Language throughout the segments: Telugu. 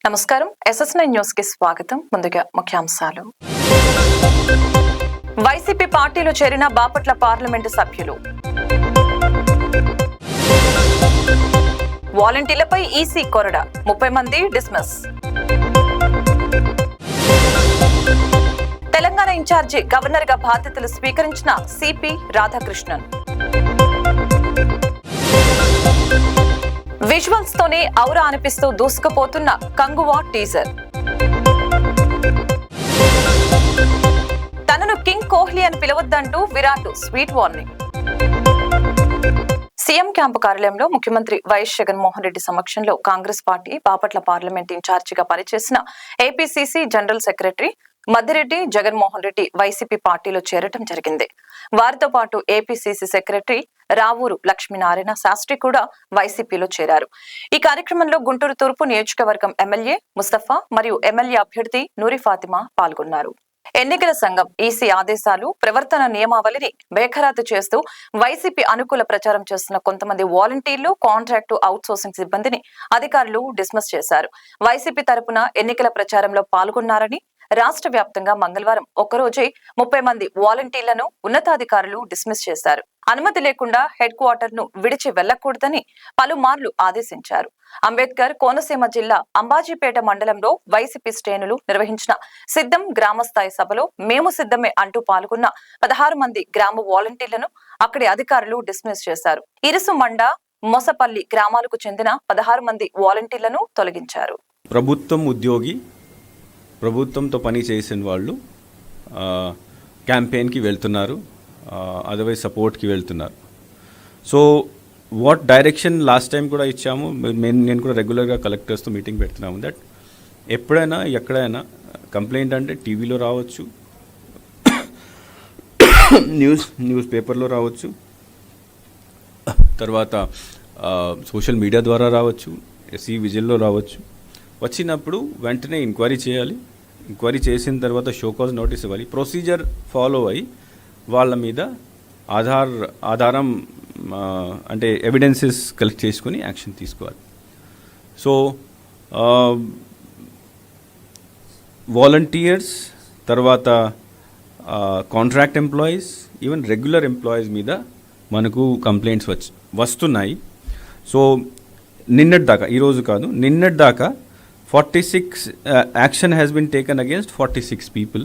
నమస్కారం SS9 న్యూస్ కి స్వాగతం. ముందుగా ముఖ్యాంశాలు. వైసీపీ పార్టీలో చేరిన బాపట్ల పార్లమెంటు సభ్యులు. వాలంటీర్లపై ఈసీ కొరడ, 30 మంది డిస్మిస్. తెలంగాణ ఇన్ఛార్జి గవర్నర్ గా బాధ్యతలు స్వీకరించిన సిపి రాధాకృష్ణన్. విజువల్స్ తోనే ఔరా అనిపిస్తూ దూసుకుపోతున్న కంగువా టీజర్. తనను కింగ్ కోహ్లీ అని పిలవద్దంటూ Virat sweet warning. CM camp కార్యాలయంలో ముఖ్యమంత్రి వైఎస్ జగన్మోహన్ రెడ్డి సమక్షంలో కాంగ్రెస్ పార్టీ బాపట్ల పార్లమెంట్ ఇన్ఛార్జిగా పనిచేసిన APCC general secretary Maddireddy Jaganmohan Reddy YCP పార్టీలో చేరటం జరిగింది. వారితో పాటు ఏపీసీసీ సెక్రటరీ రావూరు లక్ష్మీనారాయణ శాస్త్రి కూడా వైసీపీలో చేరారు. ఈ కార్యక్రమంలో గుంటూరు తూర్పు నియోజకవర్గం ఎమ్మెల్యే ముస్తఫా మరియు ఎమ్మెల్యే అభ్యర్థి నూరి ఫాతిమా పాల్గొన్నారు. ఎన్నికల సంఘం ఈసీ ఆదేశాలు, ప్రవర్తన నియమావళిని బేఖరాతు చేస్తూ వైసీపీ అనుకూల ప్రచారం చేస్తున్న కొంతమంది వాలంటీర్లు, కాంట్రాక్టు అవుట్సోర్సింగ్ సిబ్బందిని అధికారులు డిస్మిస్ చేశారు. వైసీపీ తరపున ఎన్నికల ప్రచారంలో పాల్గొన్నారని రాష్ట్ర వ్యాప్తంగా మంగళవారం ఒక్కరోజే 30 మంది వాలంటీర్లను ఉన్నతాధికారులు డిస్మిస్ చేశారు. అనుమతి లేకుండా హెడ్ క్వార్టర్ ను విడిచి వెళ్లకూడదని పలుమార్లు ఆదేశించారు. అంబేద్కర్ కోనసీమ జిల్లా అంబాజీపేట మండలంలో వైసీపీ శ్రేణులు నిర్వహించిన సిద్ధం గ్రామస్థాయి సభలో మేము సిద్ధమే అంటూ పాల్గొన్న 16 మంది గ్రామ వాలంటీర్లను అక్కడి అధికారులు డిస్మిస్ చేశారు. ఇరుసు మండ, మొసపల్లి గ్రామాలకు చెందిన 16 మంది వాలంటీర్లను తొలగించారు. ప్రభుత్వంతో పని చేసిన వాళ్ళు క్యాంపెయిన్కి వెళ్తున్నారు, అదర్వైజ్ సపోర్ట్కి వెళ్తున్నారు. So what direction last time కూడా ఇచ్చాము, నేను కూడా రెగ్యులర్గా కలెక్టర్స్తో మీటింగ్ పెడుతున్నాము. దట్ ఎప్పుడైనా ఎక్కడైనా కంప్లైంట్ అంటే టీవీలో రావచ్చు, న్యూస్ పేపర్లో రావచ్చు, తర్వాత సోషల్ మీడియా ద్వారా రావచ్చు, ఎస్సీ విజిల్లో రావచ్చు. వచ్చినప్పుడు వెంటనే ఎంక్వైరీ చేయాలి. ఎంక్వైరీ చేసిన తర్వాత షోకాజ్ నోటీస్ ఇవ్వాలి. ప్రొసీజర్ ఫాలో అయ్యి వాళ్ళ మీద ఆధారం అంటే ఎవిడెన్సెస్ కలెక్ట్ చేసుకుని యాక్షన్ తీసుకోవాలి. సో వాలంటీర్స్, తర్వాత contract employees, even regular employees మీద మనకు కంప్లైంట్స్ వస్తున్నాయి. సో నిన్నటి దాకా, ఈరోజు కాదు, నిన్నటి దాకా 46 action has been taken against 46 people,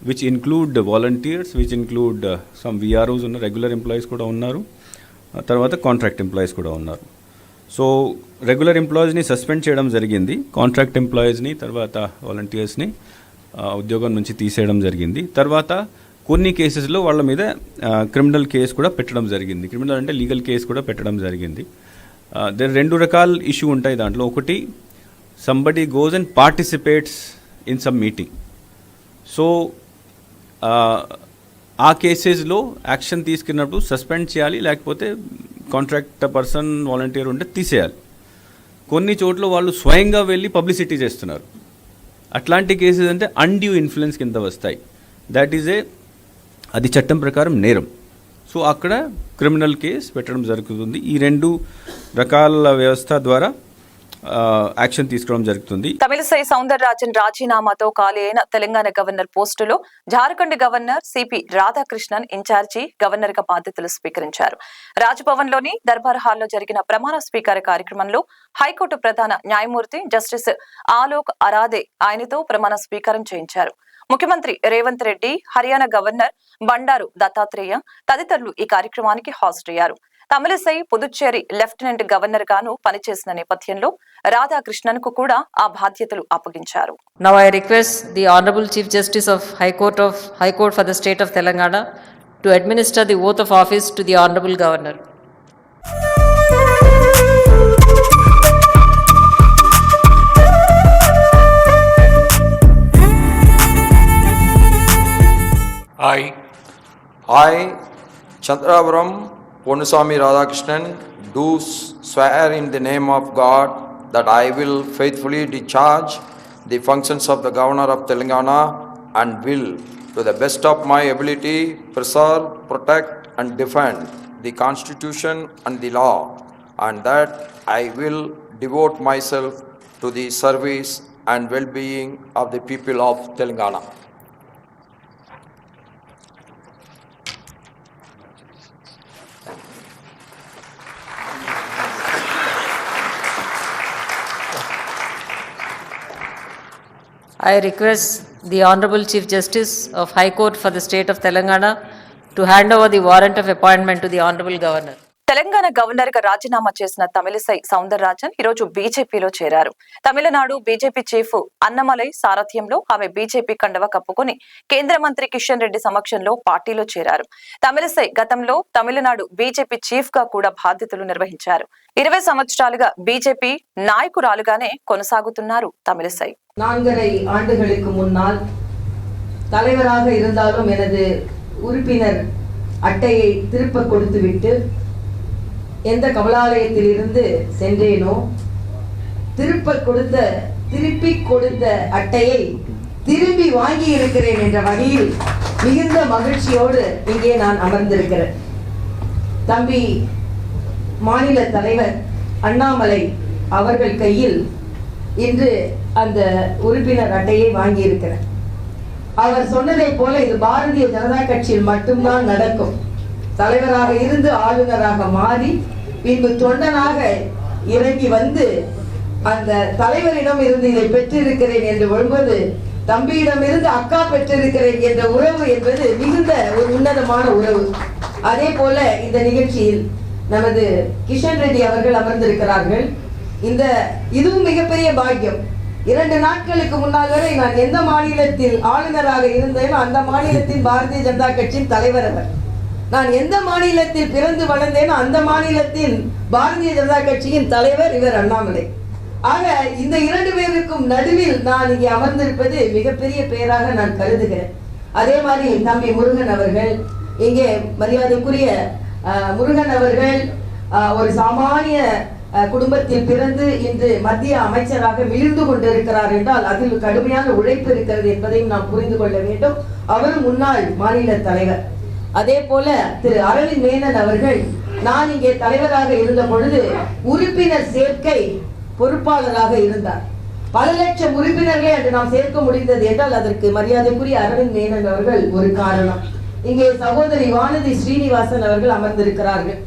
which include volunteers, which include some VROs ఉన్న రెగ్యులర్ ఎంప్లాయీస్ కూడా ఉన్నారు, తర్వాత కాంట్రాక్ట్ ఎంప్లాయీస్ కూడా ఉన్నారు. సో రెగ్యులర్ ఎంప్లాయీస్ని సస్పెండ్ చేయడం జరిగింది, కాంట్రాక్ట్ ఎంప్లాయీస్ని తర్వాత వాలంటీర్స్ని ఉద్యోగం నుంచి తీసేయడం జరిగింది. తర్వాత కొన్ని కేసెస్లో వాళ్ళ మీద క్రిమినల్ కేసు కూడా పెట్టడం జరిగింది. క్రిమినల్ అంటే లీగల్ కేసు కూడా పెట్టడం జరిగింది. రెండు రకాల ఇష్యూ ఉంటాయి దాంట్లో. ఒకటి, somebody goes and participates in some meeting. So ఆ కేసెస్లో యాక్షన్ తీసుకున్నప్పుడు సస్పెండ్ చేయాలి, లేకపోతే కాంట్రాక్ట్ పర్సన్ వాలంటీర్ ఉంటే తీసేయాలి. కొన్ని చోట్ల వాళ్ళు స్వయంగా వెళ్ళి పబ్లిసిటీ చేస్తున్నారు. అట్లాంటి కేసెస్ అంటే అన్డ్యూ ఇన్ఫ్లుయెన్స్ కింద వస్తాయి. అది చట్టం ప్రకారం నేరం. సో అక్కడ క్రిమినల్ కేసు పెట్టడం జరుగుతుంది. ఈ రెండు రకాల వ్యవస్థ ద్వారా యాక్షన్ తీసుకోవడం జరుగుతుంది. తమిళసై సౌందరరాజన్ రాజీనామాతో ఖాళీ అయిన తెలంగాణ గవర్నర్ పోస్టులో Jharkhand governor CP Radhakrishnan incharge governor గా బాధ్యతలు స్వీకరించారు. రాజ్భవన్ లోని దర్బార్ హాల్లో జరిగిన ప్రమాణ స్వీకార కార్యక్రమంలో హైకోర్టు ప్రధాన న్యాయమూర్తి జస్టిస్ ఆలోక్ అరాదే ఆయనతో ప్రమాణ స్వీకారం చేయించారు. ముఖ్యమంత్రి రేవంత్ రెడ్డి, హర్యానా గవర్నర్ బండారు దత్తాత్రేయ తదితరులు ఈ కార్యక్రమానికి హాజరయ్యారు. తమిళసై పుదుచ్చేరి లెఫ్టినెంట్ గవర్నర్ గాను పనిచేసిన నేపథ్యంలో రాధాకృష్ణన్ కు కూడా ఆ బాధ్యతలు అప్పగించారు. Now I request the Honorable Chief Justice of High Court for the State of Telangana to administer the oath of office to the Honorable Governor. I, Chandravaram Ponusami Radhakrishnan, do swear in the name of God that I will faithfully discharge the functions of the Governor of Telangana and will, to the best of my ability, preserve, protect and defend the Constitution and the law, and that I will devote myself to the service and well-being of the people of Telangana. I request the Honorable Chief Justice of High Court for the State of Telangana to hand over the warrant of appointment to the Honorable Governor. Telangana governor గా రాజీనామా చేసిన తమిళిసై సౌందరరాజన్ ఈరోజు బీజేపీలో చేరారు. తమిళనాడు బీజేపీ చీఫ్ అన్నమలై సారథ్యంలో ఆమె బీజేపీ కండవ కప్పుకొని కేంద్ర మంత్రి కిషన్ రెడ్డి సమక్షంలో పార్టీలో చేరారు. తమిళిసై గతంలో తమిళనాడు బీజేపీ చీఫ్ గా కూడా బాధ్యతలు నిర్వహించారు. 20 సంవత్సరాలుగా బీజేపీ నాయకురాలుగానే కొనసాగుతున్నారు తమిళిసై. 4.5 ஆண்டுகளுக்கு முன்னால் தலைவராக இருந்தாலும் எனது உறுப்பினர் அட்டையை திருப்ப கொடுத்துவிட்டு எந்த கமலாலயத்தில் இருந்து சென்றேனோ திருப்பி கொடுத்த அட்டையை திரும்பி வாங்கி இருக்கிறேன் என்ற வகையில் மிகுந்த மகிழ்ச்சியோடு இங்கே நான் அமர்ந்திருக்கிறேன். தம்பி மாநில தலைவர் அண்ணாமலை அவர்கள் கையில் இன்று அந்த உறுப்பினர் அட்டையை வாங்கி இருக்கிறேன். அவர் சொன்னதை போல இது பாரதிய ஜனதா கட்சியில் மட்டும்தான் நடக்கும். தலைவராக இருந்து ஆளுநராக மாறி பின்பு தொண்டனாக இறங்கி வந்து அந்த தலைவரிடம் இருந்து இதை பெற்றிருக்கிறேன் என்று வரும்போது தம்பியிடம் இருந்து அக்கா பெற்றிருக்கிறேன் என்ற உறவு என்பது மிகுந்த ஒரு உன்னதமான உறவு. அதே போல இந்த நிகழ்ச்சியில் நமது கிஷன் ரெட்டி அவர்கள் அமர்ந்திருக்கிறார்கள். இதுவும் மிகப்பெரிய பாக்கியம். 2 நாட்களுக்கு முன்னால் வரை நான் எந்த மாநிலத்தில் ஆளுநராக இருந்தேனோ அந்த மாநிலத்தின் பாரதிய ஜனதா கட்சியின் தலைவர் அவர். நான் எந்த மாநிலத்தில் பிறந்து வளர்ந்தேனோ அந்த மாநிலத்தின் பாரதிய ஜனதா கட்சியின் தலைவர் இவர் அண்ணாமலை. ஆக இந்த 2 பேருக்கும் நடுவில் நான் இங்கே அமர்ந்திருப்பது மிகப்பெரிய பெயராக நான் கருதுகிறேன். அதே மாதிரி தம்பி முருகன் அவர்கள், இங்கே மரியாதைக்குரிய முருகன் அவர்கள் ஒரு சாமானிய குடும்பத்தில் பிறந்து இன்று மத்திய அமைச்சராக விழுந்து கொண்டிருக்கிறார் என்றால் அதில் கடுமையான உழைப்பு இருக்கிறது என்பதையும் நாம் புரிந்து கொள்ள வேண்டும். அவரும் முன்னாள் மாநில தலைவர். அதே போல திரு அரவிந்த் மேனன் அவர்கள் நான் இங்கே தலைவராக இருந்த பொழுது உறுப்பினர் சேர்க்கை பொறுப்பாளராக இருந்தார். பல லட்சம் உறுப்பினர்களை அன்று நாம் சேர்க்க முடிந்தது என்றால் அதற்கு மரியாதைக்குரிய அரவிந்த் மேனன் அவர்கள் ஒரு காரணம். இங்கே சகோதரி வானதி ஸ்ரீனிவாசன் அவர்கள் அமர்ந்திருக்கிறார்கள்.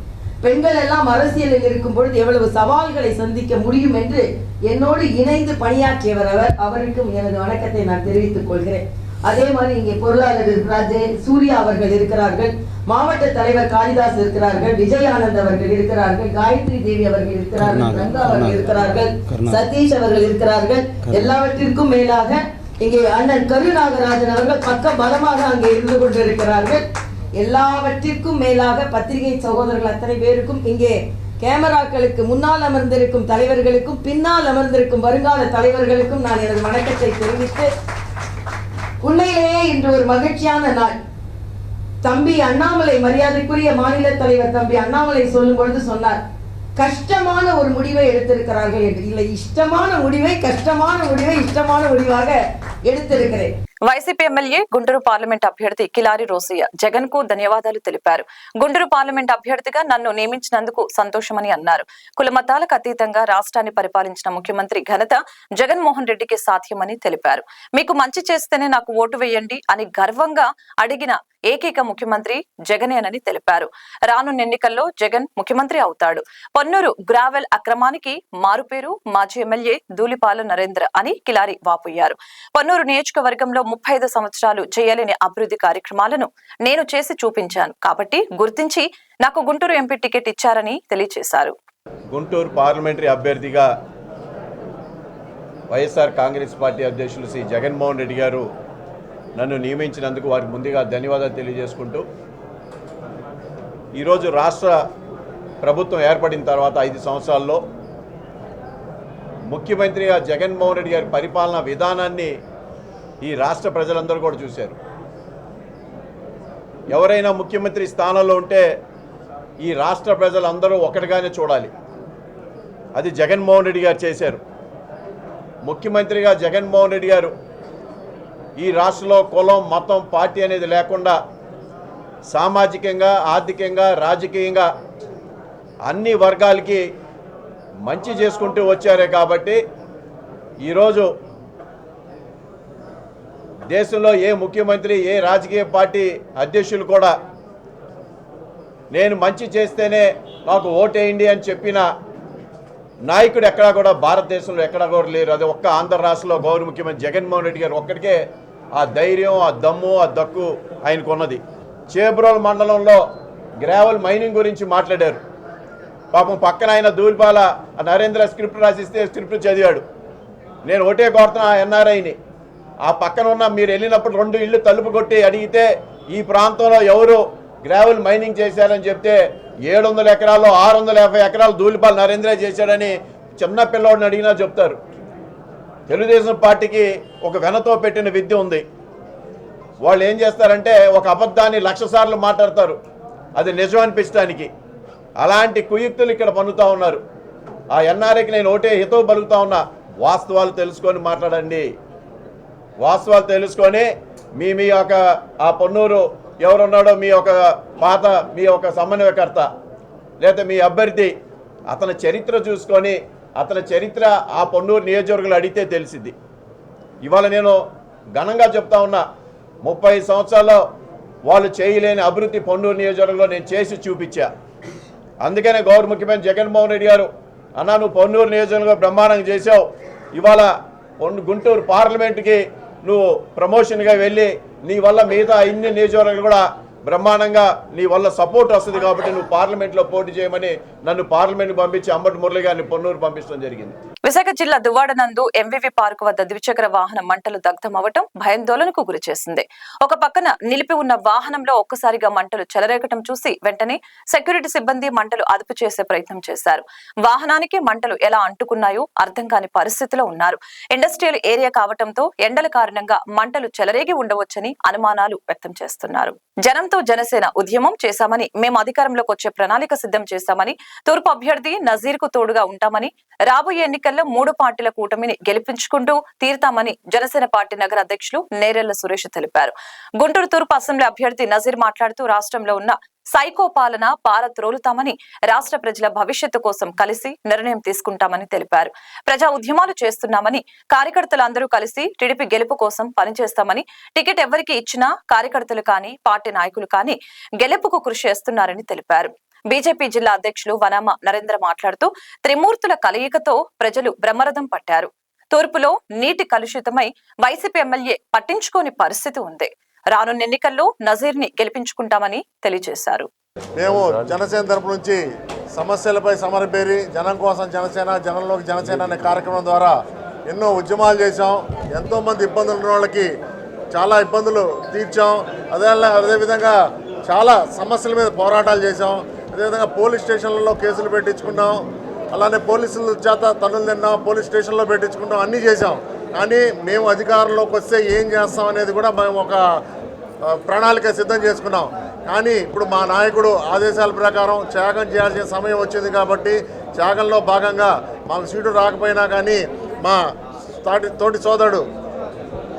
பெண்கள் எல்லாம் அரசியலில் இருக்கும் பொழுது எவ்வளவு சவால்களை சந்திக்க முடியும் என்று என்னோடு இணைந்து பணியாற்றியவர் அவர். அவருக்கும் எனது வணக்கத்தை நான் தெரிவித்துக் கொள்கிறேன். அதே மாதிரி இங்கே பொருளாளர் ராஜே சூர்யா அவர்கள் இருக்கிறார்கள், மாவட்ட தலைவர் காளிதாஸ் இருக்கிறார்கள், விஜய் ஆனந்த் அவர்கள் இருக்கிறார்கள், காயத்ரி தேவி அவர்கள் இருக்கிறார்கள், ரங்கா அவர்கள் இருக்கிறார்கள், சதீஷ் அவர்கள் இருக்கிறார்கள். எல்லாவற்றிற்கும் மேலாக இங்கே அண்ணன் கருநாகராஜன் அவர்கள் பக்க பலமாக அங்கே இருந்து கொண்டிருக்கிறார்கள். எல்லாவற்றிற்கும் மேலாக பத்திரிகை சகோதரர்கள் அத்தனை பேருக்கும், இங்கே கேமராக்களுக்கு முன்னால் அமர்ந்திருக்கும் தலைவர்களுக்கும் பின்னால் அமர்ந்திருக்கும் வருங்கால தலைவர்களுக்கும் நான் எனது வணக்கத்தை தெரிவித்து, உண்மையிலேயே இன்று ஒரு மகிழ்ச்சியான நாள். தம்பி அண்ணாமலை, மரியாதைக்குரிய மாநில தலைவர் தம்பி அண்ணாமலை சொல்லும் பொழுது சொன்னார், கஷ்டமான ஒரு முடிவை எடுத்திருக்கிறார்கள் என்று. இல்லை, இஷ்டமான முடிவை கஷ்டமான முடிவை இஷ்டமான முடிவாக எடுத்திருக்கிறேன். వైసీపీ ఎమ్మెల్యే గుంటూరు పార్లమెంట్ అభ్యర్థి కిలారి రోసయ్య జగన్ కు ధన్యవాదాలు తెలిపారు. గుంటూరు పార్లమెంట్ అభ్యర్థిగా నన్ను నియమించినందుకు సంతోషమని అన్నారు. కుల మతాలకు అతీతంగా రాష్ట్రాన్ని పరిపాలించిన ముఖ్యమంత్రి ఘనత జగన్మోహన్ రెడ్డికి సాధ్యమని తెలిపారు. మీకు మంచి చేస్తేనే నాకు ఓటు వేయండి అని గర్వంగా అడిగిన ఏకైక ముఖ్యమంత్రి జగనేనని తెలిపారు. రానున్న ఎన్నికల్లో జగన్ ముఖ్యమంత్రి అవుతాడు. పొన్నూరు గ్రావెల్ అక్రమానికి మారుపేరు మాజీ ఎమ్మెల్యే ధూళిపాల నరేంద్ర అని కిలారి వాపోయారు. పొన్నూరు నియోజకవర్గంలో 35 సంవత్సరాలు చేయలేని అభివృద్ధి కార్యక్రమాలను నేను చేసి చూపించాను కాబట్టి గుర్తించి నాకు గుంటూరు ఎంపీ టికెట్ ఇచ్చారని తెలియజేశారు. గుంటూరు పార్లమెంటరీ అభ్యర్థిగా వైఎస్ఆర్ కాంగ్రెస్ పార్టీ అధ్యక్షులు శ్రీ జగన్మోహన్ రెడ్డి గారు నన్ను నియమించినందుకు వారికి ముందుగా ధన్యవాదాలు తెలియజేసుకుంటూ, ఈరోజు రాష్ట్ర ప్రభుత్వం ఏర్పడిన తర్వాత 5 సంవత్సరాల్లో ముఖ్యమంత్రిగా జగన్మోహన్ రెడ్డి గారి పరిపాలనా విధానాన్ని ఈ రాష్ట్ర ప్రజలందరూ కూడా చూశారు. ఎవరైనా ముఖ్యమంత్రి స్థానంలో ఉంటే ఈ రాష్ట్ర ప్రజలందరూ ఒకటిగానే చూడాలి. అది జగన్మోహన్ రెడ్డి గారు చేశారు. ముఖ్యమంత్రిగా జగన్మోహన్ రెడ్డి గారు ఈ రాష్ట్రంలో కులం, మతం, పార్టీ అనేది లేకుండా సామాజికంగా, ఆర్థికంగా, రాజకీయంగా అన్ని వర్గాలకి మంచి చేసుకుంటూ వచ్చారే కాబట్టి ఈరోజు దేశంలో ఏ ముఖ్యమంత్రి, ఏ రాజకీయ పార్టీ అధ్యక్షులు కూడా నేను మంచి చేస్తేనే నాకు ఓటేయండి అని చెప్పిన నాయకుడు ఎక్కడా కూడా భారతదేశంలో ఎక్కడా కూడా లేరు. అది ఒక్క ఆంధ్ర రాష్ట్రంలో గౌరవ ముఖ్యమంత్రి జగన్మోహన్ రెడ్డి గారు ఒక్కడికే ఆ ధైర్యం, ఆ దమ్ము, ఆ దక్కు ఆయనకు ఉన్నది. చేబ్రోల్ మండలంలో గ్రావెల్ మైనింగ్ గురించి మాట్లాడారు. పాపం పక్కన ఆయన దూలిపాల నరేంద్ర స్క్రిప్ట్ రాసిస్తే స్క్రిప్ట్ చదివాడు. నేను ఒకటే కోరుతున్నా ఎన్ఆర్ఐని, ఆ పక్కన ఉన్న మీరు వెళ్ళినప్పుడు 2 ఇళ్ళు తలుపు కొట్టి అడిగితే ఈ ప్రాంతంలో ఎవరు గ్రావెల్ మైనింగ్ చేశారని చెప్తే 700 ఎకరాల్లో 650 ఎకరాలు దూలిపాల నరేంద్ర చేశాడని చిన్న పిల్లవాడిని అడిగినా చెప్తారు. తెలుగుదేశం పార్టీకి ఒక వెనతో పెట్టిన విద్య ఉంది. వాళ్ళు ఏం చేస్తారంటే ఒక అబద్ధాన్ని 1,00,000 సార్లు మాట్లాడతారు అది నిజం అనిపించడానికి. అలాంటి కుయుక్తులు ఇక్కడ పన్నుతూ ఉన్నారు. ఆ ఎన్ఆర్ఐకి నేను ఒకటే హితవు పలుకుతా ఉన్నా, వాస్తవాలు తెలుసుకొని మాట్లాడండి. వాస్తవాలు తెలుసుకొని మీ యొక్క ఆ పొన్నూరు ఎవరున్నాడో మీ యొక్క సమన్వయకర్త లేదా మీ అభ్యర్థి అతని చరిత్ర చూసుకొని అతని చరిత్ర ఆ పొన్నూరు నియోజకవర్గంలో అడిగితే తెలిసిద్ది. ఇవాళ నేను ఘనంగా చెప్తా ఉన్నా, 30 సంవత్సరాల్లో వాళ్ళు చేయలేని అభివృద్ధి పొన్నూరు నియోజకవర్గంలో నేను చేసి చూపించా. అందుకనే గౌరవ ముఖ్యమంత్రి జగన్మోహన్ రెడ్డి గారు అన్నా నువ్వు పొన్నూరు నియోజకవర్గంలో బ్రహ్మాండంగా చేసావు, ఇవాళ గుంటూరు పార్లమెంటుకి నువ్వు ప్రమోషన్గా వెళ్ళి నీ వల్ల మిగతా ఇన్ని నియోజకవర్గాలు కూడా బ్రహ్మాండంగా నీ వల్ల సపోర్ట్ వస్తుంది కాబట్టి నువ్వు పార్లమెంట్లో పోటీ చేయమని నన్ను పార్లమెంట్ పంపించి అంబటి మురళి గారిని పొన్నూరు పంపించడం జరిగింది. విశాఖ జిల్లా దువ్వాడ నందు ఎంవివి పార్కు వద్ద ద్విచక్ర వాహనం మంటలు దగ్ధమవటం భయాందోళనకు గురి చేసింది. ఒక పక్కన నిలిపి ఉన్న వాహనంలో ఒక్కసారిగా మంటలు చెలరేగటం చూసి వెంటనే సెక్యూరిటీ సిబ్బంది మంటలు అదుపు చేసే ప్రయత్నం చేశారు. వాహనానికి మంటలు ఎలా అంటుకున్నాయో అర్థం కాని పరిస్థితిలో ఉన్నారు. ఇండస్ట్రియల్ ఏరియా కావటంతో ఎండల కారణంగా మంటలు చెలరేగి ఉండవచ్చని అనుమానాలు వ్యక్తం చేస్తున్నారు. జనంతో జనసేన ఉద్యమం చేశామని, మేము అధికారంలోకి వచ్చే ప్రణాళిక సిద్ధం చేశామని, తూర్పు అభ్యర్థి నజీర్ కు తోడుగా ఉంటామని, రాబోయే ఎన్నికల్లో 3 పార్టీల కూటమిని గెలిపించుకుంటూ తీరుతామని జనసేన పార్టీ నగర అధ్యక్షులు నేరెళ్ల సురేష్ తెలిపారు. గుంటూరు తూర్పు అసెంబ్లీ అభ్యర్థి నజీర్ మాట్లాడుతూ రాష్ట్రంలో ఉన్న సైకో పాలన పారత్రోలుతామని, రాష్ట్ర ప్రజల భవిష్యత్తు కోసం కలిసి నిర్ణయం తీసుకుంటామని తెలిపారు. ప్రజా ఉద్యమాలు చేస్తున్నామని, కార్యకర్తలందరూ కలిసి టీడీపీ గెలుపు కోసం పనిచేస్తామని, టికెట్ ఎవరికి ఇచ్చినా కార్యకర్తలు కానీ పార్టీ నాయకులు కానీ గెలుపుకు కృషి చేస్తున్నారని తెలిపారు. బీజేపీ జిల్లా అధ్యక్షులు వనామ నరేంద్ర మాట్లాడుతూ త్రిమూర్తుల కలయికతో ప్రజలు బ్రహ్మరథం పట్టారు. తూర్పులో నీటి కలుషితమై వైసీపీ ఎమ్మెల్యే పట్టించుకోని పరిస్థితి ఉంది. రానున్న ఎన్నికల్లో నజీర్ ని గెలిపించుకుంటామని తెలియజేశారు. మేము జనసేన తరపు నుంచి సమస్యలపై సమరపేరి జనం కోసం జనసేన, జనంలోకి జనసేన అనే కార్యక్రమం ద్వారా ఎన్నో ఉద్యమాలు చేశాం. ఎంతోమంది ఇబ్బందులు ఉన్న వాళ్ళకి చాలా ఇబ్బందులు తీర్చాం. అదేవిధంగా చాలా సమస్యల మీద పోరాటాలు చేశాం. అదేవిధంగా పోలీస్ స్టేషన్లలో కేసులు పెట్టించుకున్నాం. అలానే పోలీసుల చేత తన్నులు తిన్నాం, పోలీస్ స్టేషన్లో పెట్టించుకుంటాం, అన్నీ చేశాం. కానీ మేము అధికారంలోకి వస్తే ఏం చేస్తాం అనేది కూడా మేము ఒక ప్రణాళిక సిద్ధం చేసుకున్నాం. కానీ ఇప్పుడు మా నాయకుడు ఆదేశాల ప్రకారం త్యాగం చేయాల్సిన సమయం వచ్చింది కాబట్టి త్యాగంలో భాగంగా మాకు సీటు రాకపోయినా కానీ మా తోటి సోదరుడు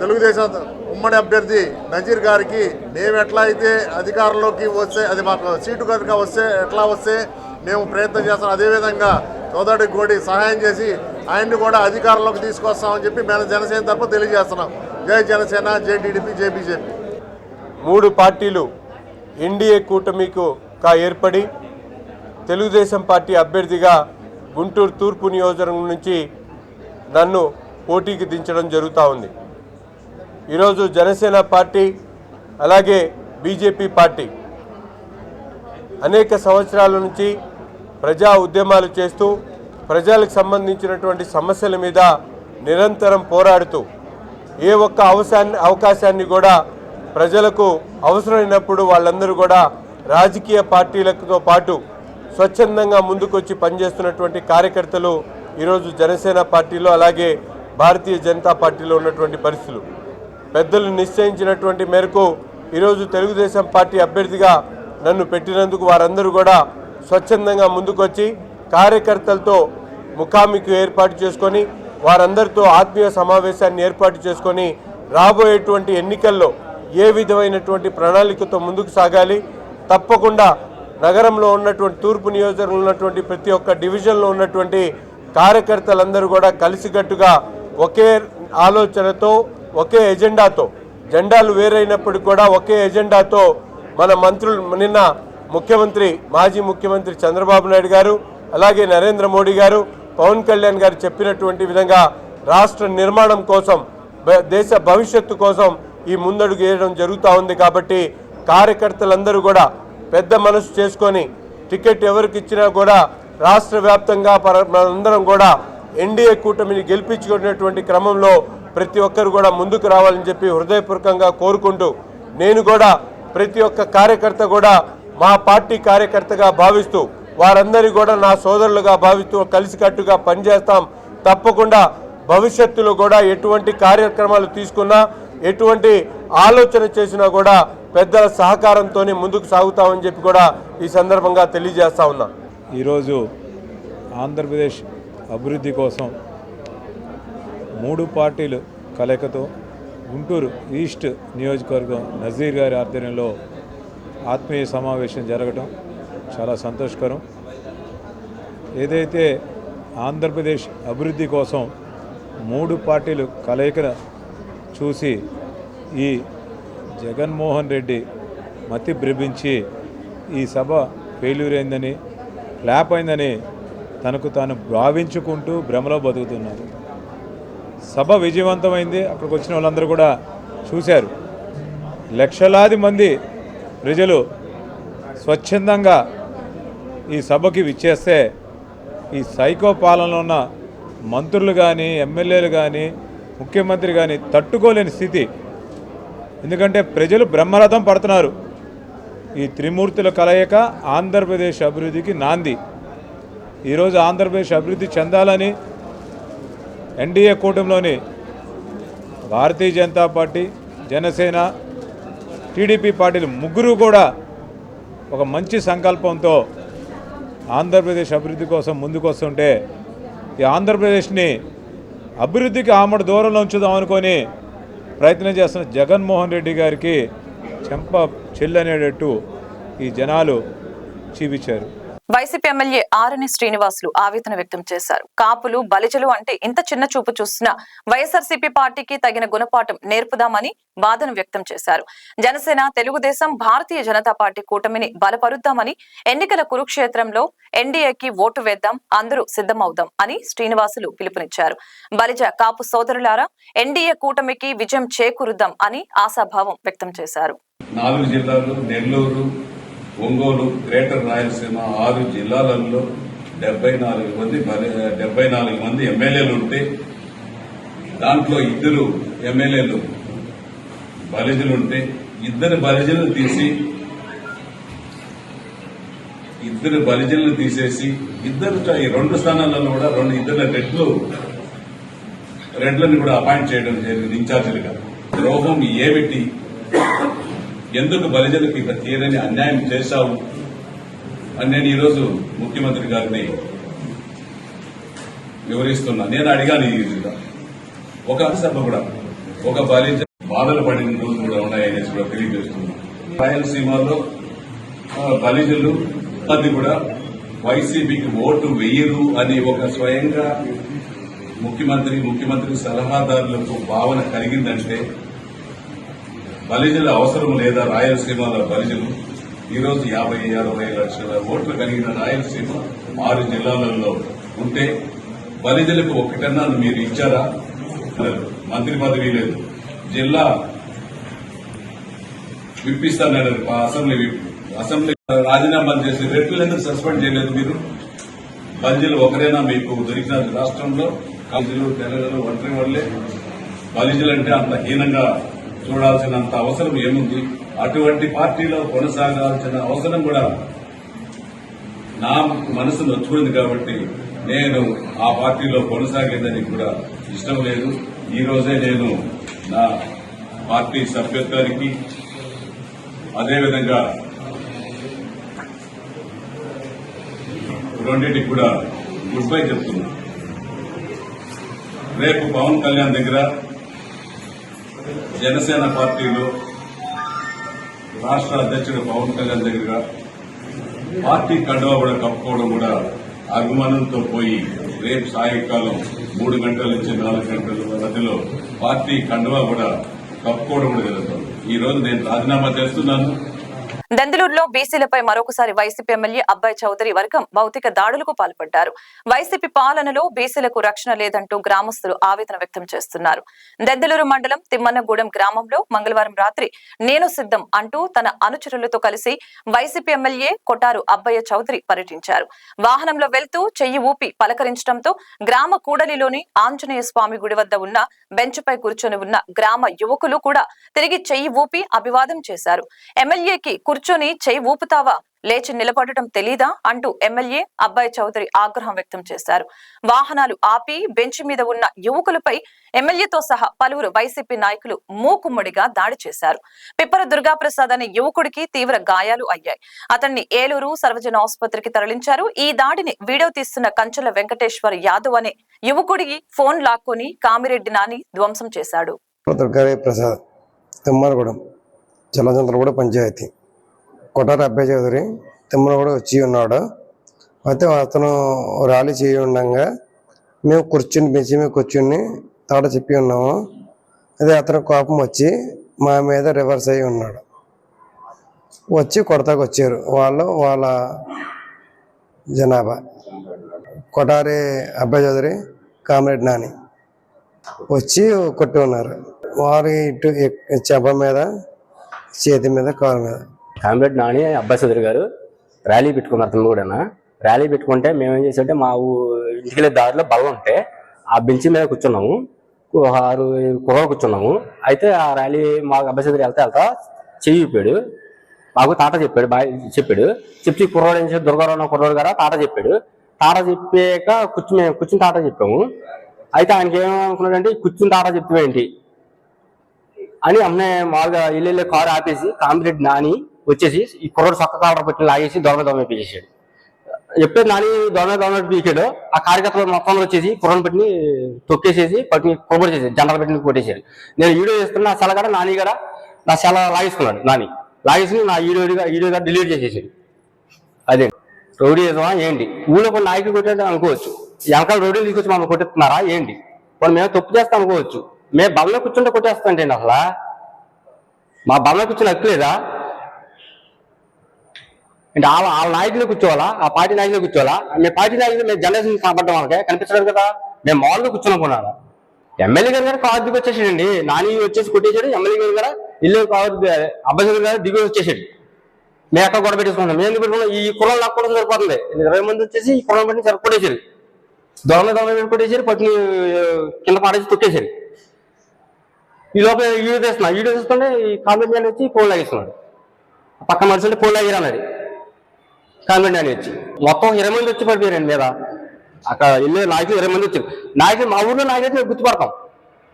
తెలుగుదేశం ఉమ్మడి అభ్యర్థి నజీర్ గారికి మేము ఎట్లా అయితే అధికారంలోకి వస్తే అది మాకు సీటు కనుక ఎట్లా వస్తే మేము ప్రయత్నం చేస్తాం. అదేవిధంగా సోదరుడికి కూడా సహాయం చేసి ఆయన్ని కూడా అధికారంలోకి తీసుకొస్తామని చెప్పి మేము జనసేన తరఫున తెలియజేస్తున్నాం. జై జనసేన, జై టీడీపీ, జై బీజేపీ. 3 పార్టీలు ఎన్డీఏ కూటమికు ఏర్పడి తెలుగుదేశం పార్టీ అభ్యర్థిగా గుంటూరు తూర్పు నియోజకవర్గం నుంచి నన్ను పోటీకి దించడం జరుగుతూ ఉంది. ఈరోజు జనసేన పార్టీ అలాగే బీజేపీ పార్టీ అనేక సంవత్సరాల నుంచి ప్రజా ఉద్యమాలు చేస్తూ ప్రజలకు సంబంధించినటువంటి సమస్యల మీద నిరంతరం పోరాడుతూ ఏ ఒక్క అవకాశాన్ని కూడా ప్రజలకు అవసరమైనప్పుడు వాళ్ళందరూ కూడా రాజకీయ పార్టీలతో పాటు స్వచ్ఛందంగా ముందుకొచ్చి పనిచేస్తున్నటువంటి కార్యకర్తలు ఈరోజు జనసేన పార్టీలో అలాగే భారతీయ జనతా పార్టీలో ఉన్నటువంటి పరిస్థితులు. పెద్దలు నిశ్చయించినటువంటి మేరకు ఈరోజు తెలుగుదేశం పార్టీ అభ్యర్థిగా నన్ను పెట్టినందుకు వారందరూ కూడా స్వచ్ఛందంగా ముందుకొచ్చి కార్యకర్తలతో ముఖాముఖి ఏర్పాటు చేసుకొని వారందరితో ఆత్మీయ సమావేశాన్ని ఏర్పాటు చేసుకొని రాబోయేటువంటి ఎన్నికల్లో ఏ విధమైనటువంటి ప్రణాళికతో ముందుకు సాగాలి, తప్పకుండా నగరంలో ఉన్నటువంటి తూర్పు నియోజకవర్గంలో ఉన్నటువంటి ప్రతి ఒక్క డివిజన్లో ఉన్నటువంటి కార్యకర్తలందరూ కూడా కలిసికట్టుగా ఒకే ఆలోచనతో ఒకే ఎజెండాతో, జెండాలు వేరైనప్పటికీ కూడా ఒకే ఎజెండాతో మన మంత్రులు నిన్న మాజీ ముఖ్యమంత్రి చంద్రబాబు నాయుడు గారు, అలాగే నరేంద్ర మోడీ గారు, పవన్ కళ్యాణ్ గారు చెప్పినటువంటి విధంగా రాష్ట్ర నిర్మాణం కోసం, దేశ భవిష్యత్తు కోసం ఈ ముందడుగు వేయడం జరుగుతూ ఉంది. కాబట్టి కార్యకర్తలందరూ కూడా పెద్ద మనసు చేసుకొని టికెట్ ఎవరికి ఇచ్చినా కూడా రాష్ట్ర వ్యాప్తంగా మనందరం కూడా ఎన్డీఏ కూటమిని గెలిపించుకునేటువంటి క్రమంలో ప్రతి ఒక్కరు కూడా ముందుకు రావాలని చెప్పి హృదయపూర్వకంగా కోరుకుంటూ, నేను కూడా ప్రతి ఒక్క కార్యకర్త కూడా మా పార్టీ కార్యకర్తగా భావిస్తూ, వారందరినీ కూడా నా సోదరులుగా భావిస్తూ కలిసికట్టుగా పనిచేస్తాం. తప్పకుండా భవిష్యత్తులో కూడా ఎటువంటి కార్యక్రమాలు తీసుకున్నా, ఎటువంటి ఆలోచన చేసినా కూడా పెద్దల సహకారంతో ముందుకు సాగుతామని చెప్పి కూడా ఈ సందర్భంగా తెలియజేస్తా ఉన్నా. ఈరోజు ఆంధ్రప్రదేశ్ అభివృద్ధి కోసం 3 పార్టీలు కలయికతో గుంటూరు ఈస్ట్ నియోజకవర్గం నజీర్ గారి ఆధ్వర్యంలో ఆత్మీయ సమావేశం జరగటం చాలా సంతోషకరం. ఏదైతే ఆంధ్రప్రదేశ్ అభివృద్ధి కోసం 3 పార్టీలు కలయిక చూసి ఈ జగన్మోహన్ రెడ్డి మతి భ్రమించి ఈ సభ ఫెయిల్యూర్ అయిందని, ఫ్లాప్ అయిందని తనకు తాను భావించుకుంటూ భ్రమలో బతుకుతున్నారు. సభ విజయవంతమైంది. అక్కడికి వచ్చిన వాళ్ళందరూ కూడా చూశారు. లక్షలాది మంది ప్రజలు స్వచ్ఛందంగా ఈ సభకి విచ్చేస్తే ఈ సైకో పాలనలో ఉన్న మంత్రులు కానీ, ఎమ్మెల్యేలు కానీ, ముఖ్యమంత్రి కానీ తట్టుకోలేని స్థితి. ఎందుకంటే ప్రజలు బ్రహ్మరథం పడుతున్నారు. ఈ త్రిమూర్తుల కలయిక ఆంధ్రప్రదేశ్ అభివృద్ధికి నాంది. ఈరోజు ఆంధ్రప్రదేశ్ అభివృద్ధి చెందాలని NDA కూటమిలోని Bharatiya Janata party, Janasena, TDP పార్టీలు ముగ్గురు కూడా ఒక మంచి సంకల్పంతో ఆంధ్రప్రదేశ్ అభివృద్ధి కోసం ముందుకు వస్తుంటే, ఈ ఆంధ్రప్రదేశ్ని అభివృద్ధికి ఆమడ దూరంలో ఉంచుదాం అనుకొని ప్రయత్నం చేస్తున్న జగన్మోహన్ రెడ్డి గారికి చెంప చెల్లనేటట్టు ఈ జనాలు చూపించారు. వైసీపీ ఎమ్మెల్యే ఆరణి శ్రీనివాసులు ఆవేదన వ్యక్తం చేశారు. కాపులు, బలిజలు అంటే ఇంత చిన్న చూపు చూస్తున్న వైఎస్ఆర్సీపీ పార్టీకి తగిన గుణపాఠం నేర్పుదామని వాదన వ్యక్తం చేశారు. జనసేన, తెలుగుదేశం, భారతీయ జనతా పార్టీ కూటమిని బలపరుద్దామని, ఎన్నికల కురుక్షేత్రంలో ఎన్డీఏకి ఓటు వేద్దాం, అందరూ సిద్ధమవుదాం అని శ్రీనివాసులు పిలుపునిచ్చారు. బలిజ, కాపు సోదరులారా, ఎన్డీఏ కూటమికి విజయం చేకూరుద్దాం అని ఆశాభావం వ్యక్తం చేశారు. 4 జిల్లాలు, నెల్లూరు, ఒంగోలు, గ్రేటర్ రాయలసీమ 6 జిల్లాలలో 74 మంది ఎమ్మెల్యేలు ఉంటే దాంట్లో 2 ఎమ్మెల్యేలు బలిజలు ఉంటే 2 బలిజలను తీసేసి ఈ 2 స్థానాలలో కూడా 2 రెడ్లను కూడా అపాయింట్ చేయడం జరిగింది ఇన్ఛార్జీలుగా. ద్రోహం ఏమిటి, ఎందుకు బలిజలకు ఇక తీరని అన్యాయం చేశావు అని నేను ఈరోజు ముఖ్యమంత్రి గారిని వివరిస్తున్నా. నేను అడిగాను, ఒక సభ కూడా ఒక బలిజ బాధలు పడిన రోజులు కూడా ఉన్నాయనేసి కూడా తెలియజేస్తున్నా. రాయలసీమలో బలిజలు అది కూడా వైసీపీకి ఓటు వేయరు అని ఒక స్వయంగా ముఖ్యమంత్రి సలహాదారులకు భావన కలిగిందంటే బలిజల అవసరం లేదా? రాయలసీమలో బలిజలు ఈరోజు 50-60 లక్షల ఓట్లు కలిగిన రాయలసీమ 6 జిల్లాలలో ఉంటే బలిజలకు ఒక్కటన్నా మీరు ఇచ్చారా? మంత్రి పదవి లేదు, జిల్లా విప్పిస్తానన్నారు. అసెంబ్లీ రాజీనామాలు చేసి రెడ్లు ఎందుకు సస్పెండ్ చేయలేదు మీరు? బలిజలు ఒకరేనా మీకు దొరికిన రాష్ట్రంలో? కాజులు, తెలంగాణ ఒంటరి వాళ్లే బలిజలంటే అంత హీనంగా చూడాల్సినంత అవసరం ఏముంది? అటువంటి పార్టీలో కొనసాగాల్సిన అవసరం కూడా నా మనసు నొచ్చుకుంది. కాబట్టి నేను ఆ పార్టీలో కొనసాగేదని కూడా ఇష్టం లేదు. ఈ రోజే నేను నా పార్టీ సభ్యత్వానికి, అదేవిధంగా రెండింటికి కూడా గుడ్ బై చెప్తున్నా. రేపు పవన్ కళ్యాణ్ దగ్గర, జనసేన పార్టీలో రాష్ట్ర అధ్యక్షుడు పవన్ కళ్యాణ్ దగ్గర పార్టీ కండువా కూడా కప్పుకోవడం కూడా అభిమానంతో పోయి రేపు సాయంకాలం 3 గంటల నుంచి 4 గంటల మధ్యలో పార్టీ కండువా కూడా కప్పుకోవడం కూడా జరుగుతుంది. ఈ రోజు నేను రాజీనామా చేస్తున్నాను. దెందులూరులో బీసీలపై మరొకసారి వైసీపీ ఎమ్మెల్యే అబ్బాయి చౌదరి వర్గం భౌతిక దాడులకు పాల్పడ్డారు. వైసీపీ పాలనలో బీసీలకు రక్షణ లేదంటూ గ్రామస్తులు ఆవేదన వ్యక్తం చేస్తున్నారు. దెందులూరు మండలం తిమ్మన్నగూడెం గ్రామంలో మంగళవారం రాత్రి నేను సిద్ధం అంటూ తన అనుచరులతో కలిసి వైసీపీ ఎమ్మెల్యే కొటారు అబ్బయ్య చౌదరి పర్యటించారు. వాహనంలో వెళ్తూ చెయ్యి ఊపి పలకరించడంతో గ్రామ కూడలిలోని ఆంజనేయ స్వామి గుడి వద్ద ఉన్న బెంచ్పై కూర్చొని ఉన్న గ్రామ యువకులు కూడా తిరిగి చెయ్యి ఊపి అభివాదం చేశారు. ఎమ్మెల్యేకి కూర్చొని చెయ్యి ఊపుతావా, లేచి నిలబడటం తెలీదా అంటూ ఎమ్మెల్యే అబ్బాయి చౌదరి ఆగ్రహం వ్యక్తం చేశారు. వాహనాలు ఆపి బెంచ్ మీద ఉన్న యువకులపై ఎమ్మెల్యేతో సహా పలువురు వైసీపీ నాయకులు మూకుమ్మడిగా దాడి చేశారు. పిప్పర దుర్గాప్రసాద్ అనే యువకుడికి తీవ్ర గాయాలు అయ్యాయి. అతన్ని ఏలూరు సర్వజన ఆసుపత్రికి తరలించారు. ఈ దాడిని వీడియో తీస్తున్న కంచెల వెంకటేశ్వర్ యాదవ్ అనే యువకుడికి ఫోన్ లాక్కొని కామిరెడ్డి నాని ధ్వంసం చేశాడు. ప్రసాద్ తిమ్మనగూడెం జలచంద్రగూడ పంచాయతీ కొటారి అబ్బాయి చౌదరి తిమ్మనగూడ వచ్చి ఉన్నాడు. అయితే అతను ర్యాలీ చేయి ఉండగా మేము బెంచి మీద కూర్చుని తాట చెప్పి ఉన్నాము. అదే అతను కోపం వచ్చి మా మీద రివర్స్ అయ్యి ఉన్నాడు. వచ్చి కొడతాకు వచ్చారు వాళ్ళ జనాభా. కొటారి అబ్బాయి చౌదరి కామిరెడ్డి నాని వచ్చి కొట్టి ఉన్నారు. వారి ఇటు చెంప మీద, చేతి మీద, కాలు మీద. కామిరెడ్డి నాని అబ్బాయి చౌదరి గారు ర్యాలీ పెట్టుకున్నారు. అతను కూడా ర్యాలీ పెట్టుకుంటే మేమేం చేసామంటే మా ఇంటికి దారిలో బల్ల ఉంటే ఆ బెంచ్ మీద కూర్చున్నాము. 6 కుర్రలు కూర్చున్నాము. అయితే ఆ ర్యాలీ మాకు అబ్బాయి చౌదరి వెళ్తా చెయ్యి ఊపాడు. మాకు తాట చెప్పాడు. చెప్పి కుర్రోడు ఏం చేసి దుర్గారావు కుర్రోడు గారు తాట చెప్పాడు. తాట చెప్పాక కూర్చుని తాట చెప్పాము. అయితే ఆయనకి ఏమనుకున్నాడంటే కూర్చుని తాట చెప్తామేంటి అని అమ్మాయి మామూలుగా ఇల్లు కారు ఆపేసి కామిరెడ్డి నాని వచ్చేసి ఈ కుర్రోడు సొక్క కాలర్ పెట్టి లాగేసి దొంగ పీకేసాడు. ఎప్పుడైతే నాని దొంగ పీకాడో ఆ కార్యకర్తలు మొత్తంలో వచ్చేసి కుర్రను పెట్టి తొక్కేసేసి పట్టి కొబ్బరి చేసేది జెండాలు పెట్టి కొట్టేసాడు. నేను వీడియో చేస్తున్నా నా సెల కూడా నాని కూడా నా సెల లాగేసుకున్నాడు. నాని లాగేసి నా వీడియో కూడా డిలీట్ చేసేసాడు. అదే రౌడీజమా ఏంటి? ఊళ్ళో కొన్ని నాయకులు కొట్టాడు అనుకోవచ్చు. వెనకాల రౌడీలు తీసుకొచ్చి మమ్మల్ని కొట్టేస్తున్నారా ఏంటి? వాళ్ళు మేము తప్పు చేస్తాం అనుకోవచ్చు. మేము బల్ల కూర్చుంటే కొట్టేస్తాంటే అసలు మా బల్ల కూర్చుని హక్కులేదా అంటే? వాళ్ళ నాయకులు కూర్చోవాలా? ఆ పార్టీ నాయకులు కూర్చోవాలా? మేము పార్టీ నాయకులు మేము జనరేషన్ కాబట్టం వాళ్ళకే కనిపించలేదు కదా. మేము మాల్లో కూర్చున్నాకున్నాను. ఎమ్మెల్యే గారు కూడా కారు దిగి వచ్చేసాడండి. నాని వచ్చేసి కొట్టేసాడు. ఎమ్మెల్యే గారు కూడా ఇల్లు అబ్బాయి గారు దిగి వచ్చేసాడు. మేము ఎక్కడ గొడవ పెట్టేసుకున్నాం. మేము ఎందుకు పెట్టుకున్నాం? ఈ కులం నాకు కూడా సరిపోతుంది. 20 మంది వచ్చేసి ఈ కులం పట్టిని కొట్టేసారు. దొంగ కొట్టేసారు. పట్టిని కింద పాడేసి తొక్కేసారు. ఈ లోపల వీడియో తీస్తుంటే ఈ కామెంట్ అని వచ్చి ఫోన్ లాగేస్తున్నాడు. పక్క మనుషులు ఫోన్ లాగారు అన్నది కామెంట్ అని వచ్చి మొత్తం 20 మంది వచ్చి పడిపోయారండి మీద. అక్కడ వెళ్ళే నాయకులు 20 మంది వచ్చారు. నాయకులు మా ఊళ్ళో నాయకులు గుర్తుపడతాం.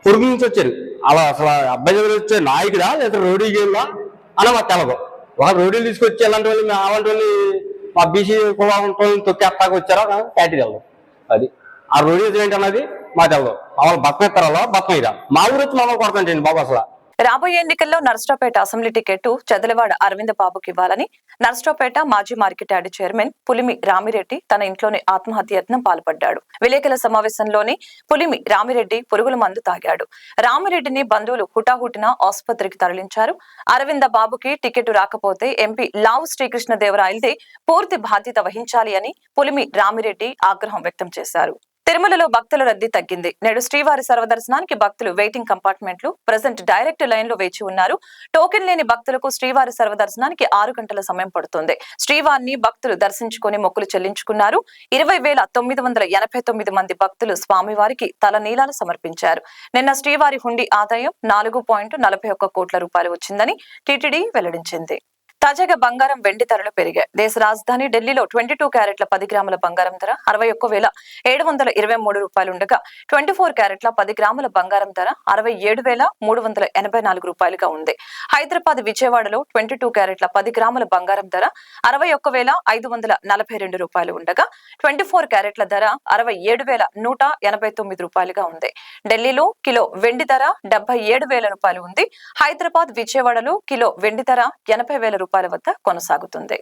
పొరుగు నుంచి వచ్చారు. అలా అసలు అబ్బాయి దగ్గర వచ్చే నాయకుడా లేదా రోడీ గేమ్లా అలా మాకు తెలదు. వాళ్ళు రోడీలు తీసుకొచ్చి అలాంటి వాళ్ళు అలాంటి వాళ్ళు మా బీసీ కూడా తొక్కేస్తాక వచ్చారో క్యాటీ తెలదు. అది ఆ రోడీ ఏంటి అన్నది మా తెలదు. వాళ్ళు బతం ఎత్తారో బతం ఇదా మా ఊరు వచ్చి మమ్మల్ని కొడతాంటండి బాబు. అసలు రాబోయే ఎన్నికల్లో నర్సరావుపేట అసెంబ్లీ టికెట్ చదలవాడ అరవింద బాబుకి ఇవ్వాలని నర్సరావుపేట మాజీ market yard chairman Pulimi Ramireddy తన ఇంట్లోనే ఆత్మహత్య యత్నం పాల్పడ్డాడు. విలేకరుల సమావేశంలోనే పులిమి రామిరెడ్డి పురుగుల మందు తాగాడు. రామిరెడ్డిని బంధువులు హుటాహుటిన ఆసుపత్రికి తరలించారు. అరవింద బాబుకి టికెట్ రాకపోతే ఎంపీ లావు శ్రీకృష్ణదేవరాయలదే పూర్తి బాధ్యత వహించాలి అని పులిమి రామిరెడ్డి ఆగ్రహం వ్యక్తం చేశారు. తిరుమలలో భక్తుల రద్దీ తగ్గింది. నేడు శ్రీవారి సర్వదర్శనానికి భక్తులు వెయిటింగ్ కంపార్ట్మెంట్లు ప్రజెంట్ డైరెక్ట్ లైన్ లో వేచి ఉన్నారు. టోకెన్ లేని భక్తులకు శ్రీవారి సర్వదర్శనానికి 6 గంటల సమయం పడుతుంది. శ్రీవారిని భక్తులు దర్శించుకుని మొక్కులు చెల్లించుకున్నారు. 20,989 మంది భక్తులు స్వామివారికి తలనీలాలు సమర్పించారు. నిన్న శ్రీవారి హుండీ ఆదాయం 4.41 కోట్ల రూపాయలు వచ్చిందని టీటీడీ వెల్లడించింది. తాజాగా బంగారం వెండి ధరలు పెరిగాయి. దేశ రాజధాని ఢిల్లీలో 22 క్యారెట్ల 10 గ్రాముల బంగారం ధర 61,723 రూపాయలు ఉండగా 24 క్యారెట్ల 10 గ్రాముల బంగారం ధర 67,384 రూపాయలుగా ఉంది. హైదరాబాద్ విజయవాడలో 22 క్యారెట్ల 10 గ్రాముల బంగారం ధర 61,542 రూపాయలు ఉండగా 24 క్యారెట్ల ధర 67,189 రూపాయలుగా ఉంది. ఢిల్లీలో కిలో వెండి ధర 77,000 రూపాయలు ఉంది. హైదరాబాద్ విజయవాడలో కిలో వెండి ధర 80,000 రూపాయల వద్ద కొనసాగుతుంది.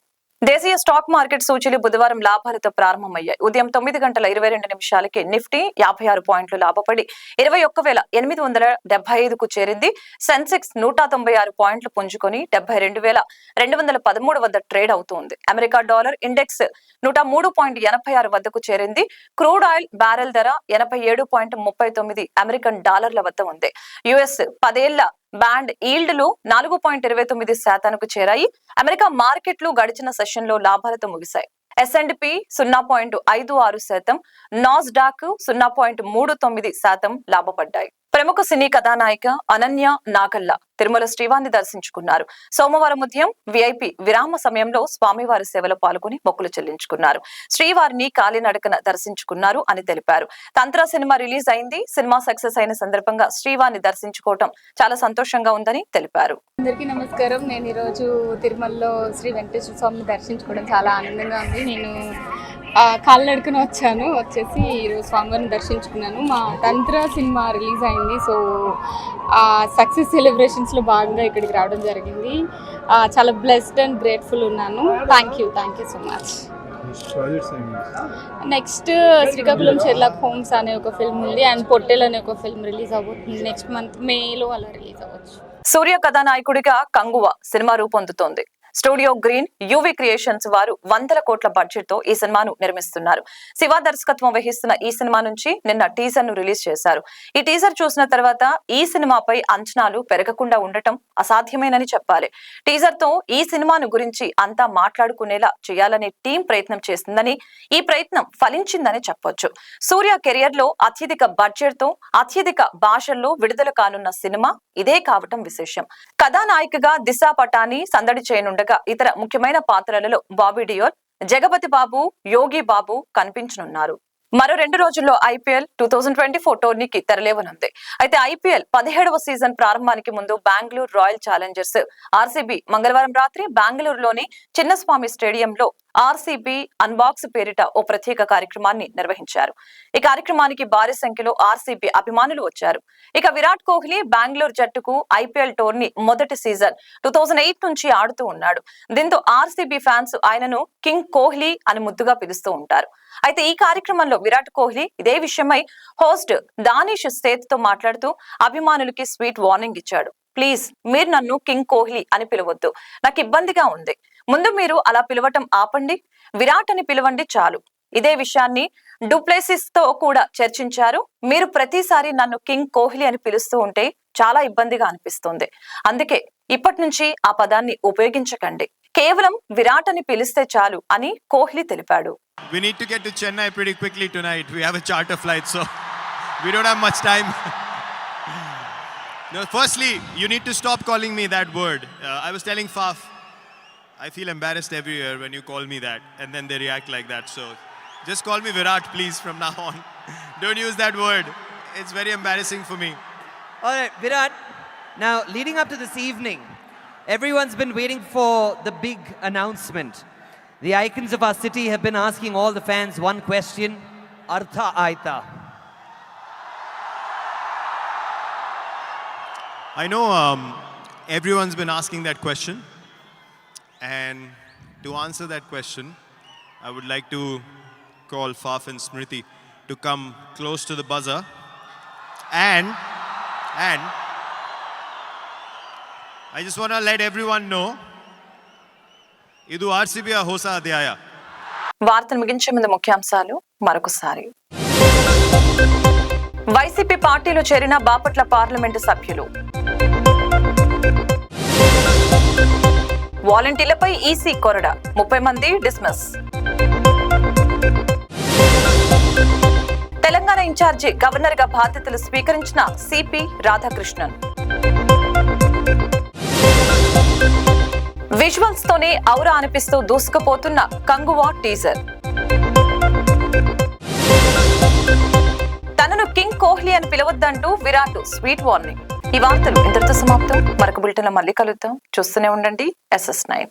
దేశీయ స్టాక్ మార్కెట్ సూచీలు బుధవారం లాభాలతో ప్రారంభమయ్యాయి. ఉదయం 9:22 నిఫ్టీ 56 పాయింట్లు లాభపడి 21,875కు చేరింది. సెన్సెక్స్ 196 పాయింట్లు పుంజుకొని 72,213 వద్ద ట్రేడ్ అవుతోంది. అమెరికా డాలర్ ఇండెక్స్ 103.86 వద్దకు చేరింది. క్రూడ్ ఆయిల్ బ్యారెల్ ధర 87.39 అమెరికన్ డాలర్ల వద్ద ఉంది. యుఎస్ 10 ఏళ్ల బాండ్ ఈల్డ్లు 4.29%కు చేరాయి. అమెరికా మార్కెట్లు గడిచిన సెషన్లో లాభాలతో ముగిశాయి. S&P 0.56%, Nasdaq 0.39% లాభపడ్డాయి. ప్రముఖ సినీ కథానాయిక అనన్య నాగల్ల తిరుమల శ్రీవారిని దర్శించుకున్నారు. సోమవారం ఉదయం VIP విరామ సమయంలో స్వామివారి సేవలో పాల్గొని మొక్కులు చెల్లించుకున్నారు. శ్రీవారిని కాలినడకన దర్శించుకున్నారు అని తెలిపారు. తంత్ర సినిమా రిలీజ్ అయింది. సినిమా సక్సెస్ అయిన సందర్భంగా శ్రీవారిని దర్శించుకోవటం చాలా సంతోషంగా ఉందని తెలిపారు. అందరికీ నమస్కారం. నేను ఈరోజు తిరుమలలో శ్రీ వెంకటేశ్వర స్వామిని దర్శించుకోవడం చాలా ఆనందంగా ఉంది. నేను కాలినడకన వచ్చేసి ఈరోజు స్వామివారిని దర్శించుకున్నాను. మా తంత్ర సినిమా రిలీజ్ అయింది. సో సక్సెస్ సెలబ్రేషన్స్లో భాగంగా ఇక్కడికి రావడం జరిగింది. చాలా బ్లెస్డ్ అండ్ గ్రేట్ఫుల్ ఉన్నాను. Thank you so much. Next Srikakulam Sherlock Holmes అనే ఒక ఫిల్మ్ ఉంది అండ్ పొట్టెల్ అనే ఒక ఫిల్మ్ రిలీజ్ అవబోతుంది. నెక్స్ట్ మంత్ మేలో అలా రిలీజ్ అవ్వచ్చు. సూర్య కథానాయకుడిగా కంగువ సినిమా రూపొందుతోంది. స్టూడియో గ్రీన్ యువి క్రియేషన్స్ వారు 100 కోట్ల బడ్జెట్ తో ఈ సినిమాను నిర్మిస్తున్నారు. శివ దర్శకత్వం వహిస్తున్న ఈ సినిమా నుంచి నిన్న టీజర్ ను రిలీజ్ చేశారు. ఈ టీజర్ చూసిన తర్వాత ఈ సినిమాపై అంచనాలు పెరగకుండా ఉండటం అసాధ్యమేనని చెప్పాలి. టీజర్ తో ఈ సినిమాను గురించి అంతా మాట్లాడుకునేలా చేయాలనే టీం ప్రయత్నం చేస్తుందని, ఈ ప్రయత్నం ఫలించిందని చెప్పొచ్చు. సూర్య కెరియర్ లో అత్యధిక బడ్జెట్ తో అత్యధిక భాషల్లో విడుదల కానున్న సినిమా ఇదే కావటం విశేషం. కథానాయికగా దిశా పటాని సందడి చేయనుండగా ఇతర ముఖ్యమైన పాత్రలలో బాబీ డియోల్, జగపతి బాబు, యోగి బాబు కనిపించనున్నారు. మరో 2 రోజుల్లో IPL 2024 టోర్నీకి తెరలేవనుంది. అయితే IPL 17వ సీజన్ ప్రారంభానికి ముందు బెంగళూరు రాయల్ ఛాలెంజర్స్ RCB మంగళవారం రాత్రి బెంగళూరులోని చిన్నస్వామి స్టేడియంలో RCB అన్బాక్స్ పేరిట ఓ ప్రత్యేక కార్యక్రమాన్ని నిర్వహించారు. ఈ కార్యక్రమానికి భారీ సంఖ్యలో RCB అభిమానులు వచ్చారు. ఇక విరాట్ కోహ్లీ బెంగళూరు జట్టుకు IPL టోర్నీ మొదటి సీజన్ 2008 నుంచి ఆడుతూ ఉన్నాడు. దీంతో RCB ఫ్యాన్స్ ఆయనను కింగ్ కోహ్లీ అని ముద్దుగా పిలుస్తూ ఉంటారు. అయితే ఈ కార్యక్రమంలో విరాట్ కోహ్లీ ఇదే విషయమై హోస్ట్ దానిష్ సేత్ తో మాట్లాడుతూ అభిమానులకి స్వీట్ వార్నింగ్ ఇచ్చాడు. ప్లీజ్ మీరు నన్ను కింగ్ కోహ్లీ అని పిలవద్దు, నాకు ఇబ్బందిగా ఉంది. ముందు మీరు అలా పిలవటం ఆపండి, విరాట్ అని పిలవండి చాలు. ఇదే విషయాన్ని డూప్లెసిస్ తో కూడా చర్చించారు. మీరు ప్రతిసారి నన్ను కింగ్ కోహ్లీ అని పిలుస్తూ ఉంటే చాలా ఇబ్బందిగా అనిపిస్తుంది. అందుకే ఇప్పటి నుంచి ఆ పదాన్ని ఉపయోగించకండి, కేవలం విరాట్ అని పిలిస్తే చాలు అని కోహ్లీ తెలిపాడు. We need to get to Chennai pretty quickly tonight. We have a charter flight, so we don't have much time. No, firstly, you need to stop calling me that word. I was telling Faf, I feel embarrassed every year when you call me that, and then they react like that. So just call me Virat, please, from now on. Don't use that word. It's very embarrassing for me. All right, Virat. Now, leading up to this evening, everyone's been waiting for the big announcement. The icons of our city have been asking all the fans one question: Artha Aita. I know everyone's been asking that question, and to answer that question, I would like to call Faf and Smriti to come close to the buzzer, and I just want to let everyone know, idu RCB hosa adhyaya. వార్తను ముగించే ముందు ముఖ్యాంశాలు మరొకసారి. వైసీపీ పార్టీలో చేరిన బాపట్ల పార్లమెంటు సభ్యులు. వాలంటీర్లపై ఈసీ కొరడ, 30 మంది డిస్మిస్. తెలంగాణ ఇన్ఛార్జి గవర్నర్ గా బాధ్యతలు స్వీకరించిన సిపి రాధాకృష్ణన్. విజువల్స్ తోనే ఔరా అనిపిస్తూ దూసుకుపోతున్న కంగువా టీజర్. తనను కింగ్ కోహ్లీ అని పిలవద్దంటూ విరాట్ స్వీట్ వార్నింగ్. ఈ వార్తలు ఇంతటితో సమాప్తం. మరొక బులెటిన్లో మళ్ళీ కలుద్దాం. చూస్తూనే ఉండండి SS9.